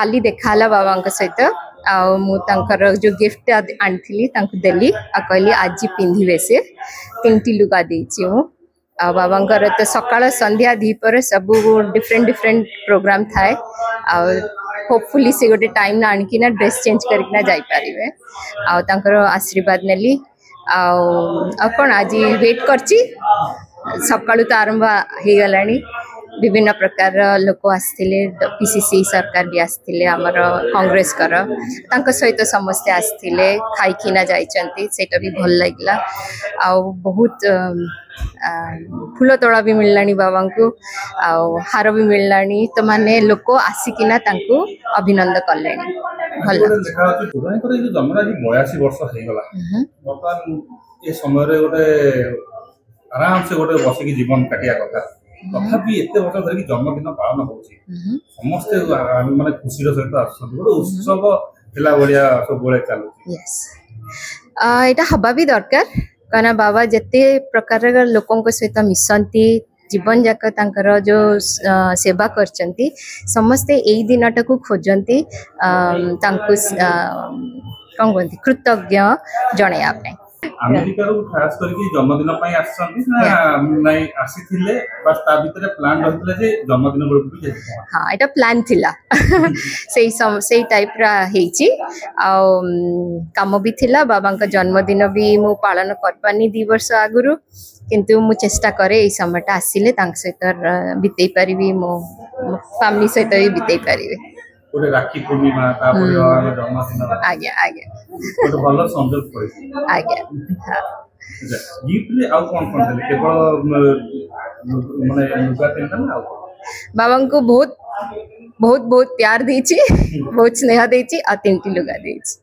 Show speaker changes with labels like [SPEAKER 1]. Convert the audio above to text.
[SPEAKER 1] काली देखाला बाबा सहित आर जो गिफ्ट आनी देली कहली आज पिंधे से 3टी लुगा देची बाबा तो सकाळ संध्या दीपर सब डिफरेंट डिफरेंट प्रोग्राम थाए होपफुली से गोटे टाइम ना आणकी ना ड्रेस चेंज करके जाई पारिबे आशीर्वाद नेली कौन आज वेट करची सकाळु तो आरंभ हो गलानी विभिन्न प्रकार लोक आसथिले पीसीसी सरकार भी आसथिले हमर कांग्रेस कर तांको सहित समस्ते आसथिले खाइकिना जाइचंती सेटा भी भल लागला आ बहुत फूल तोड़ा भी मिललानी बाबा को हार भी मिललानी तो माने लोक आसिकिना तांको अभिनंदन करलेनी भल
[SPEAKER 2] जन्मराजी 82 वर्ष हे गला वर्तमान ए समय रे गोटे आराम से गोटे बसिकी जीवन काटिया कथा तथापि एते वर्ष धरिकी जन्मदिन पालन होची समस्ते माने खुशी सहित आसुछन गोटे उत्सव हिला बलिया सब बोले चालू
[SPEAKER 1] यस एटा हबा भी दरकार काना बाबा जते प्रकार लोकों सहित मिसंती जीवन जाक तांकर जो सेवा करचंती समस्ते एई दिनटा को खोजंती तांको कौन कहते कृतज्ञ जणैया पे
[SPEAKER 2] अमेरिका रो खास करके जन्मदिन पई आछंती ना नै आसीथिले बस ता भीतर प्लान रहथिले जे जन्मदिन बेलू भी जाय
[SPEAKER 1] हां एटा प्लान थिला सेई टाइप रा हेची आ काम भी थिला बाबा का जन्मदिन भी मु पालन कर पानी 2 वर्ष आगुरु किंतु मु चेष्टा करे ए समयटा आसीले तांक सहित बितेई परिबी मो फैमिली सहित भी बितेई परिबी
[SPEAKER 2] ओरे राखी पूर्णिमा तापर जन्मदिन
[SPEAKER 1] आगे आगे
[SPEAKER 2] ओटे भलो संजोग पड़े
[SPEAKER 1] आगे हां
[SPEAKER 2] गिफ्ट ले आउ कोन देले केवल माने लुगा तेनता ना
[SPEAKER 1] बाबा को बहुत बहुत बहुत प्यार देची बहुत स्नेह देची आ 3टी लुगा देची।